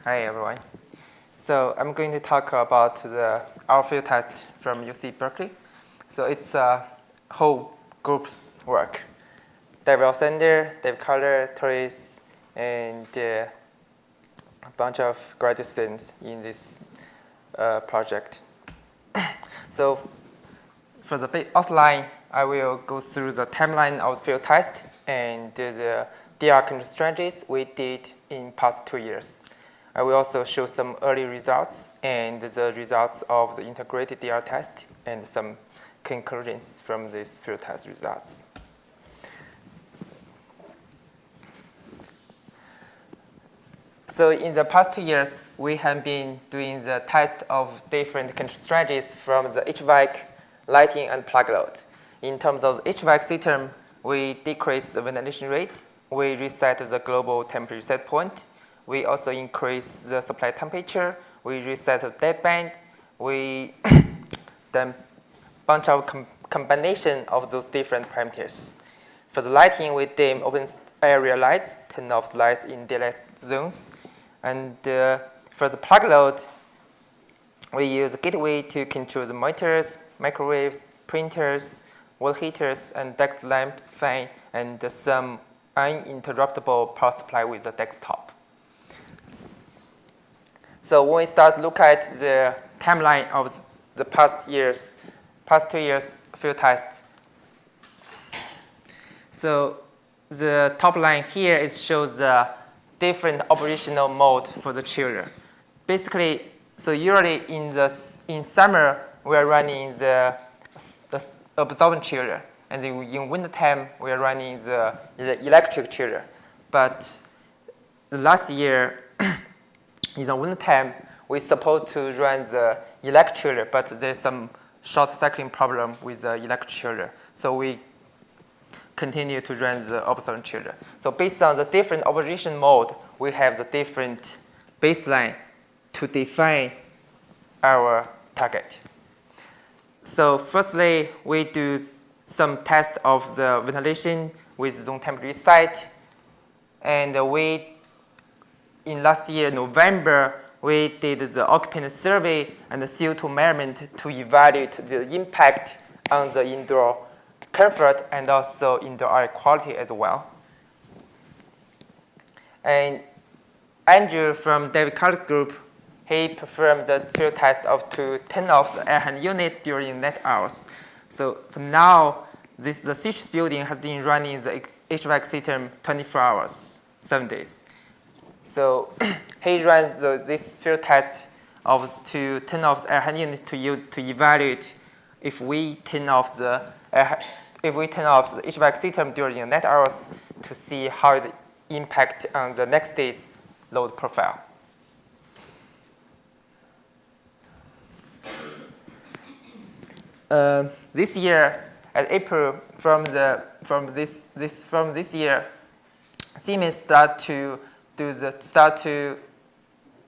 Hi everyone. So I'm going to talk about our field test from UC Berkeley. So it's a whole group's work. David Alexander, David Carter, Citris, and a bunch of graduate students in this project. So for the outline, I will go through the timeline of the field test and the DR control strategies we did in past 2 years. I will also show some early results and the results of the integrated DR test and some conclusions from these field test results. So in the past 2 years, we have been doing the test of different control strategies from the HVAC, lighting, and plug load. In terms of the HVAC system, we decrease the ventilation rate. We reset the global temperature set point. We also increase the supply temperature. We reset the dead band. We then bunch of combination of those different parameters. For the lighting, we dim open area lights, turn off lights in daylight zones. And for the plug load, we use a gateway to control the monitors, microwaves, printers, wall heaters, and desk lamps, fan, and some uninterruptible power supply with the desktop. So when we start to look at the timeline of the past 2 years field test, so the top line here it shows the different operational mode for the chiller. Basically, so usually in summer we are running the absorbent chiller, and in winter time we are running the electric chiller. But last year, in the winter time, we're supposed to run the electric chiller, but there's some short cycling problem with the electric chiller. So we continue to run the absorbent chiller. So based on the different operation mode, we have the different baseline to define our target. So firstly, we do some test of the ventilation with zone temperature reset. And in last year, November, we did the occupant survey and the CO2 measurement to evaluate the impact on the indoor comfort and also indoor air quality as well. And Andrew from David Carter's group, he performed the field test to turn off the air handling unit during night hours. So for now, the Citris building has been running the HVAC system 24 hours, 7 days. So he runs this field test to turn off the air handling unit to evaluate if we turn off the HVAC system during the night hours to see how it impact on the next day's load profile. This year, at April, from this year, Siemens start to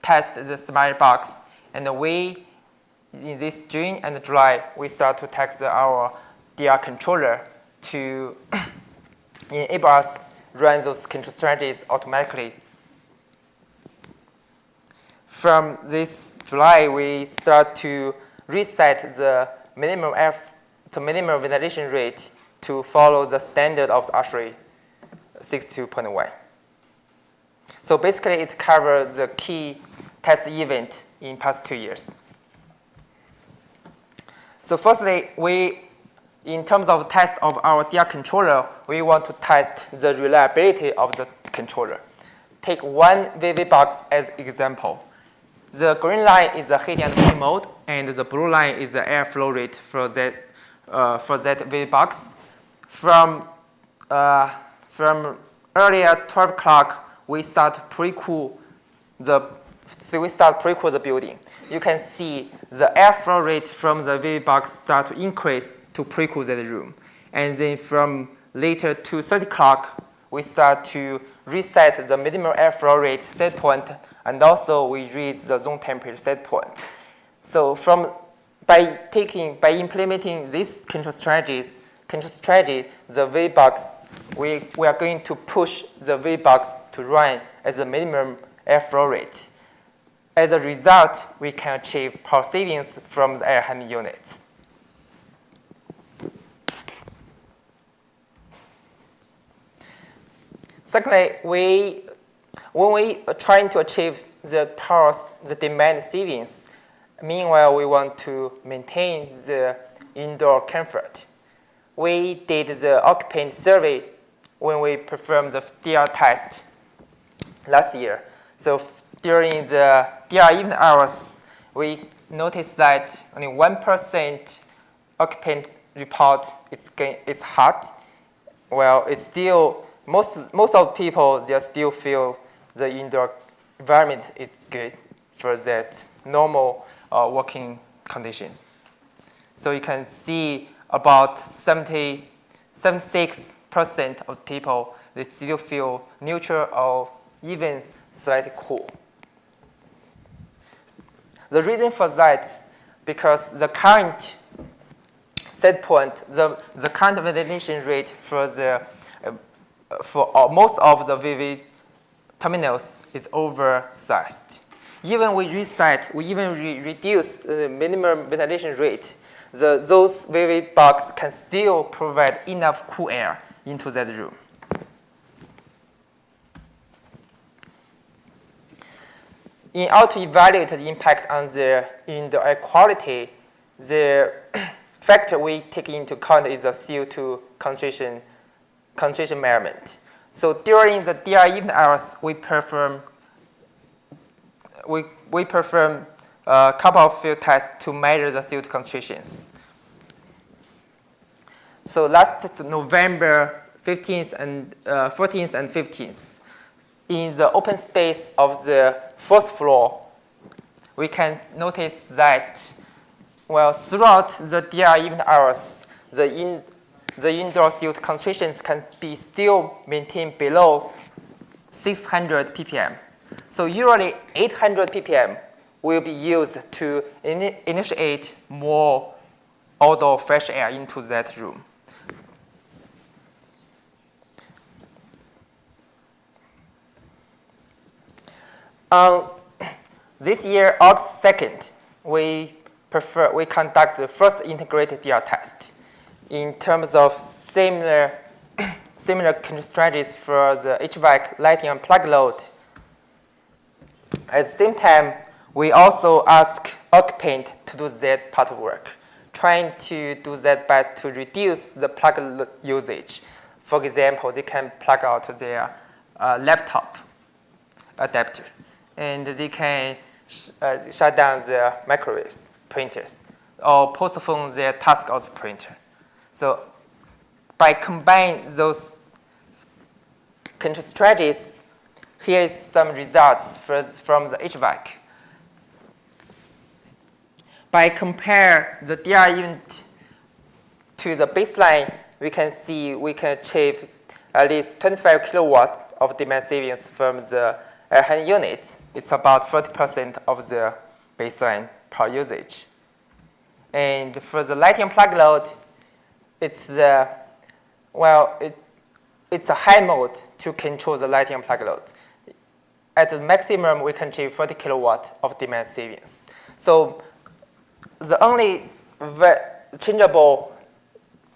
test the smart box, and we in this June and July we start to test our DR controller to enable us run those control strategies automatically. From this July, we start to reset the minimum ventilation rate to follow the standard of the ASHRAE 62.1. So basically, it covers the key test event in past 2 years. So firstly, in terms of test of our DR controller, we want to test the reliability of the controller. Take one VV box as example. The green line is the heating and cooling mode, and the blue line is the airflow rate for that VV box. From earlier 12 o'clock, we start to pre-cool the building. You can see the airflow rate from the VV box start to increase to pre-cool that room. And then from later to 30 o'clock, we start to reset the minimum airflow rate set point, and also we reach the zone temperature set point. So by implementing these control strategy, the VV box, we are going to push the VV box to run at the minimum airflow rate. As a result, we can achieve power savings from the air handling units. Secondly, when we are trying to achieve the demand savings, meanwhile we want to maintain the indoor comfort. We did the occupant survey when we performed the DR test last year. So during the DR evening hours, we noticed that only 1% occupant report it's hot. Well, it's still most of the people, they still feel the indoor environment is good for that normal working conditions. So you can see about 76% of people, they still feel neutral or even slightly cool. The reason for that, because the current set point, the current ventilation rate for most of the VV terminals is oversized. Even we reset, we even reduce the minimum ventilation rate, those VV boxes can still provide enough cool air into that room. In order to evaluate the impact on the indoor air quality, the factor we take into account is the CO2 concentration measurement. So during the DR evening hours, we perform a couple of field tests to measure the CO2 concentrations. So last November 15th and 14th and 15th, in the open space of the first floor, we can notice that, well, throughout the DR evening hours, the indoor CO2 concentrations can be still maintained below 600 ppm. So usually 800 ppm will be used to initiate more outdoor fresh air into that room. This year, August 2nd, we conduct the first integrated DR test in terms of similar control strategies for the HVAC, lighting, and plug load. At the same time, we also ask occupant to do that part of work, trying to do that by to reduce the plug usage. For example, they can plug out their laptop adapter, and they can shut down their microwaves, printers, or postpone their task of the printer. So by combining those control strategies, here is some results from the HVAC. By compare the DR unit to the baseline, we can see we can achieve at least 25 kilowatts of demand savings from the air handling units. It's about 40% of the baseline power usage. And for the lighting plug load, it's a high mode to control the lighting plug load. At the maximum, we can achieve 40 kilowatts of demand savings. So the only changeable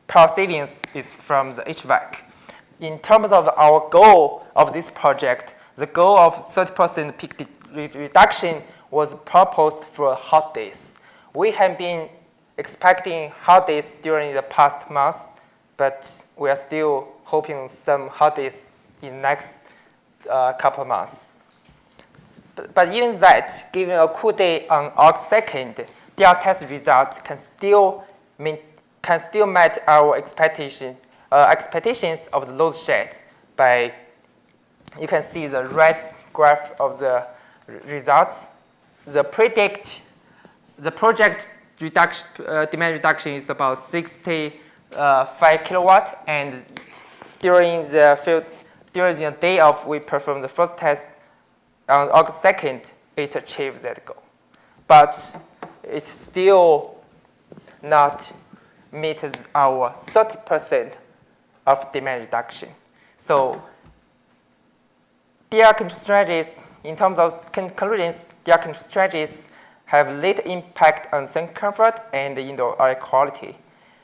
power savings is from the HVAC. In terms of our goal of this project, the goal of 30% peak reduction was proposed for hot days. We have been expecting hot days during the past months, but we are still hoping some hot days in the next couple of months. But even that, given a cool day on August 2nd, DR test results can still meet our expectations of the load shed by, you can see the red graph of the results. The project demand reduction is about 65 kilowatt, and during the day of we performed the first test on August 2nd, it achieved that goal. But it still not meets our 30% of demand reduction. So DR control strategies in terms of conclusions, their control strategies have little impact on sleep comfort and indoor air quality,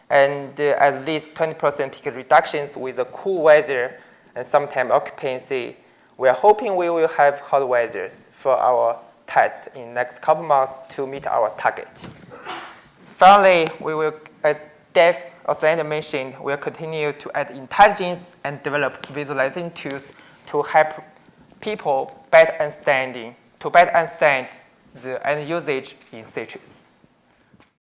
and at least 20% peak reductions with the cool weather and sometimes occupancy. We are hoping we will have hot weathers for our test in next couple months to meet our target. Finally, we will, as Dave Australia mentioned, we'll continue to add intelligence and develop visualization tools to help people better understand the end usage in Citris.